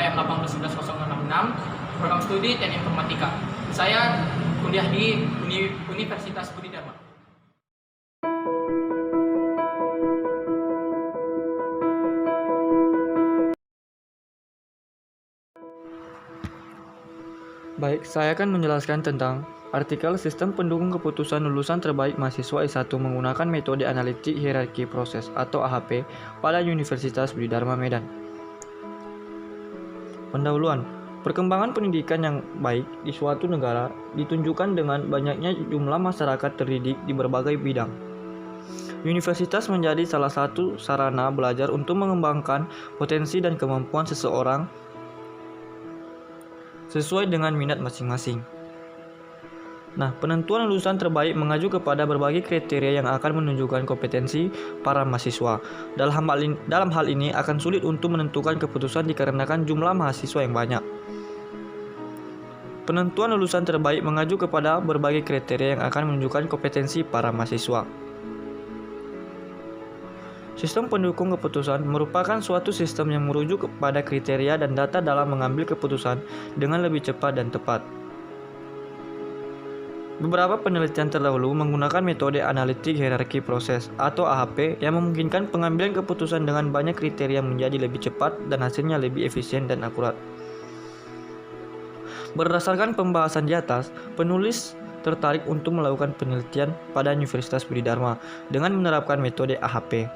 KM 1811066, program studi Teknik Informatika. Saya kuliah di Universitas Budi Dharma. Baik, saya akan menjelaskan tentang artikel Sistem Pendukung Keputusan Lulusan Terbaik Mahasiswa S1 menggunakan metode analitik hierarki proses atau AHP pada Universitas Budi Dharma Medan. Pendahuluan, perkembangan pendidikan yang baik di suatu negara ditunjukkan dengan banyaknya jumlah masyarakat terdidik di berbagai bidang. Universitas menjadi salah satu sarana belajar untuk mengembangkan potensi dan kemampuan seseorang sesuai dengan minat masing-masing. Nah, penentuan lulusan terbaik mengacu kepada berbagai kriteria yang akan menunjukkan kompetensi para mahasiswa. Dalam hal ini akan sulit untuk menentukan keputusan dikarenakan jumlah mahasiswa yang banyak. Penentuan lulusan terbaik mengacu kepada berbagai kriteria yang akan menunjukkan kompetensi para mahasiswa. Sistem pendukung keputusan merupakan suatu sistem yang merujuk kepada kriteria dan data dalam mengambil keputusan dengan lebih cepat dan tepat. Beberapa penelitian terdahulu menggunakan metode analitik hierarki proses atau AHP yang memungkinkan pengambilan keputusan dengan banyak kriteria menjadi lebih cepat dan hasilnya lebih efisien dan akurat. Berdasarkan pembahasan di atas, penulis tertarik untuk melakukan penelitian pada Universitas Budi Dharma dengan menerapkan metode AHP.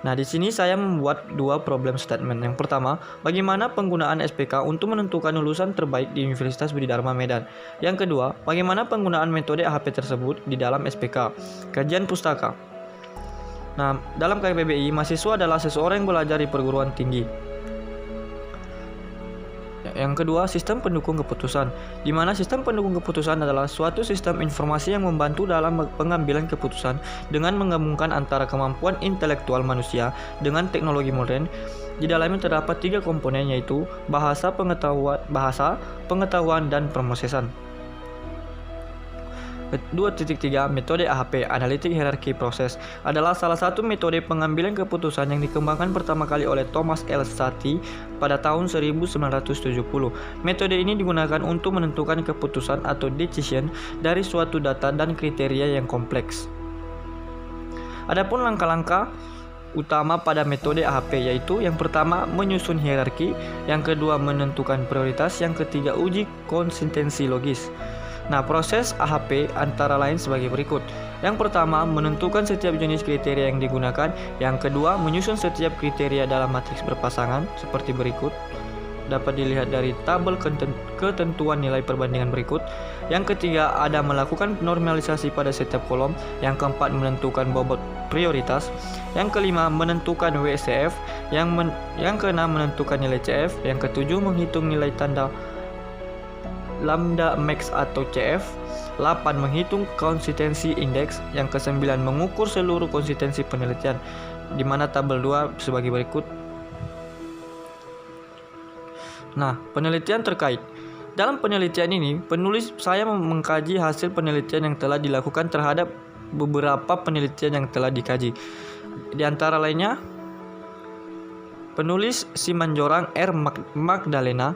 Nah, di sini saya membuat dua problem statement. Yang pertama, bagaimana penggunaan SPK untuk menentukan lulusan terbaik di Universitas Budi Dharma Medan. Yang kedua, bagaimana penggunaan metode AHP tersebut di dalam SPK. Kajian pustaka. Nah, dalam KPBI, mahasiswa adalah seseorang yang belajar di perguruan tinggi. Yang kedua, sistem pendukung keputusan, di mana sistem pendukung keputusan adalah suatu sistem informasi yang membantu dalam pengambilan keputusan dengan menggabungkan antara kemampuan intelektual manusia dengan teknologi modern. Di dalamnya terdapat tiga komponen, yaitu bahasa, pengetahuan, dan pemrosesan. 2.3 Metode AHP Analitik Hierarki Proses adalah salah satu metode pengambilan keputusan yang dikembangkan pertama kali oleh Thomas L. Sati pada tahun 1970. Metode ini digunakan untuk menentukan keputusan atau decision dari suatu data dan kriteria yang kompleks. Adapun langkah-langkah utama pada metode AHP yaitu yang pertama menyusun hierarki, yang kedua menentukan prioritas, yang ketiga uji konsistensi logis. Nah, proses AHP antara lain sebagai berikut. Yang pertama, menentukan setiap jenis kriteria yang digunakan. Yang kedua, menyusun setiap kriteria dalam matriks berpasangan seperti berikut. Dapat dilihat dari tabel ketentuan nilai perbandingan berikut. Yang ketiga, ada melakukan normalisasi pada setiap kolom. Yang keempat, menentukan bobot prioritas. Yang kelima, menentukan WCF. Yang keenam, menentukan nilai CF. Yang ketujuh, menghitung nilai tanda lambda max atau CF. 8. Menghitung konsistensi indeks. Yang ke-9 mengukur seluruh konsistensi penelitian, di mana tabel 2 sebagai berikut. Nah, penelitian terkait. Dalam penelitian ini, penulis saya mengkaji hasil penelitian yang telah dilakukan terhadap beberapa penelitian yang telah dikaji. Di antara lainnya, penulis Simanjorang R. Magdalena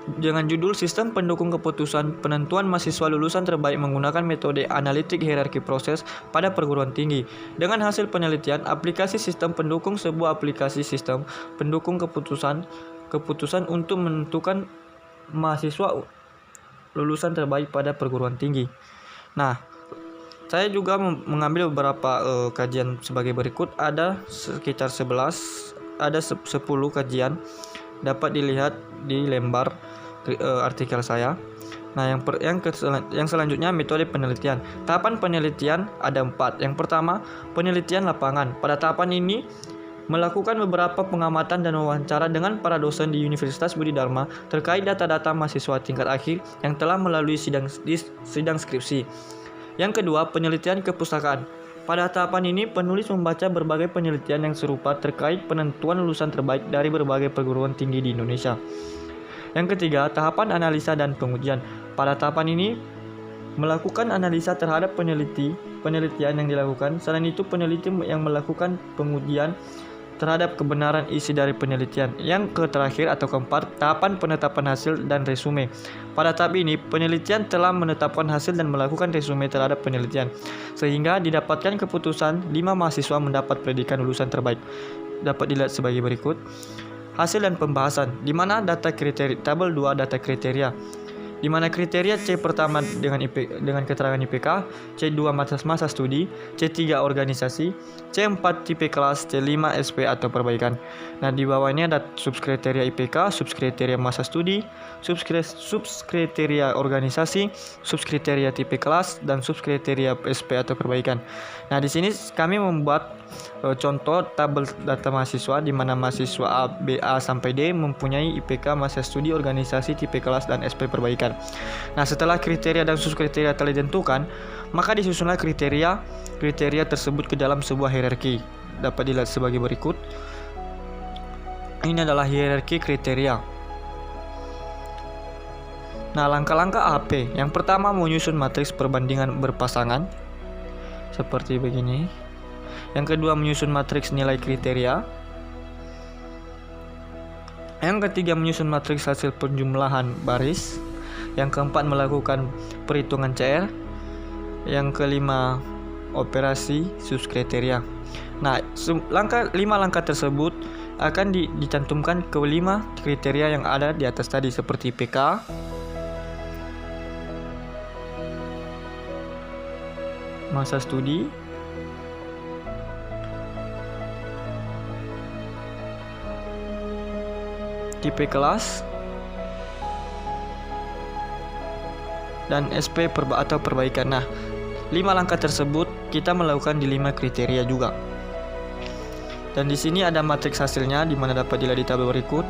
dengan judul Sistem Pendukung Keputusan Penentuan Mahasiswa Lulusan Terbaik Menggunakan Metode Analitik Hierarki Proses pada Perguruan Tinggi. Dengan hasil penelitian, aplikasi sistem pendukung sebuah aplikasi sistem pendukung keputusan untuk menentukan mahasiswa lulusan terbaik pada perguruan tinggi. Nah, saya juga mengambil beberapa kajian sebagai berikut. Ada sekitar 10 kajian, dapat dilihat di lembar artikel saya. Nah, yang selanjutnya metode penelitian. Tahapan penelitian ada 4. Yang pertama, penelitian lapangan. Pada tahapan ini melakukan beberapa pengamatan dan wawancara dengan para dosen di Universitas Budi Dharma terkait data-data mahasiswa tingkat akhir yang telah melalui sidang skripsi. Yang kedua, penelitian kepustakaan. Pada tahapan ini, penulis membaca berbagai penelitian yang serupa terkait penentuan lulusan terbaik dari berbagai perguruan tinggi di Indonesia. Yang ketiga, tahapan analisa dan pengujian. Pada tahapan ini, melakukan analisa terhadap penelitian yang dilakukan. Selain itu, peneliti yang melakukan pengujian terhadap kebenaran isi dari penelitian. Yang terakhir atau keempat, tahapan penetapan hasil dan resume. Pada tahap ini, penelitian telah menetapkan hasil dan melakukan resume terhadap penelitian, sehingga didapatkan keputusan 5 mahasiswa mendapat predikat lulusan terbaik. Dapat dilihat sebagai berikut. Hasil dan pembahasan, di mana data kriteria, tabel 2 data kriteria, di mana kriteria C pertama dengan keterangan IPK, C2 masa studi, C3 organisasi, C4 tipe kelas, C5 SP atau perbaikan. Nah, di bawah ini ada subkriteria IPK, subkriteria masa studi, subkriteria organisasi, subkriteria tipe kelas, dan subkriteria SP atau perbaikan. Nah, di sini kami membuat contoh tabel data mahasiswa di mana mahasiswa A sampai D mempunyai IPK masa studi, organisasi, tipe kelas, dan SP perbaikan. Nah, setelah kriteria dan subkriteria telah ditentukan, maka disusunlah kriteria tersebut ke dalam sebuah hierarki. Dapat dilihat sebagai berikut. Ini adalah hierarki kriteria. Nah, langkah-langkah AP. Yang pertama, menyusun matriks perbandingan berpasangan seperti begini. Yang kedua, menyusun matriks nilai kriteria. Yang ketiga, menyusun matriks hasil penjumlahan baris. Yang keempat, melakukan perhitungan CR. Yang kelima, operasi subkriteria. Nah, 5 langkah tersebut akan dicantumkan ke 5 kriteria yang ada di atas tadi, seperti IPK, masa studi, tipe kelas, dan SP atau perbaikan. Nah, 5 langkah tersebut kita melakukan di 5 kriteria juga. Dan di sini ada matriks hasilnya, di mana dapat dilihat di tabel berikut.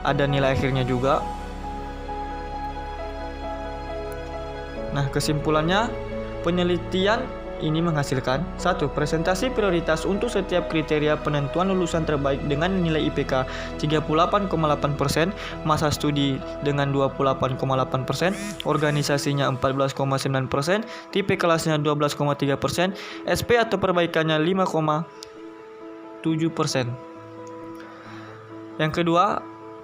Ada nilai akhirnya juga. Nah, kesimpulannya, penelitian ini menghasilkan 1. Presentasi prioritas untuk setiap kriteria penentuan lulusan terbaik dengan nilai IPK 38,8%, masa studi dengan 28,8%, organisasinya 14,9%, tipe kelasnya 12,3%, SP atau perbaikannya 5,7%. Yang kedua,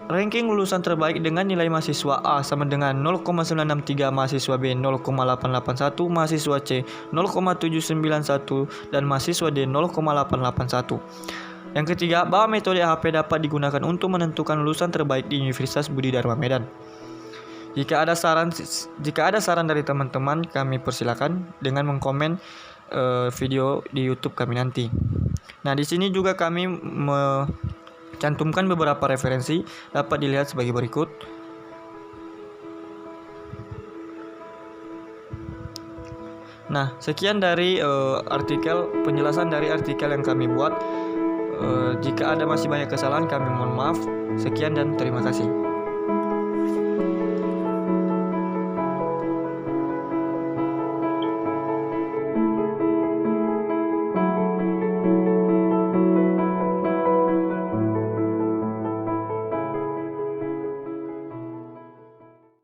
ranking lulusan terbaik dengan nilai mahasiswa A sama dengan 0,963, mahasiswa B 0,881, mahasiswa C 0,791, dan mahasiswa D 0,881. Yang ketiga, bahwa metode AHP dapat digunakan untuk menentukan lulusan terbaik di Universitas Budi Dharma Medan. Jika ada saran dari teman-teman, kami persilakan dengan mengkomen video di YouTube kami nanti. Nah, di sini juga kami cantumkan beberapa referensi, dapat dilihat sebagai berikut. Nah, sekian dari penjelasan dari artikel yang kami buat. Jika ada masih banyak kesalahan, kami mohon maaf. Sekian dan terima kasih.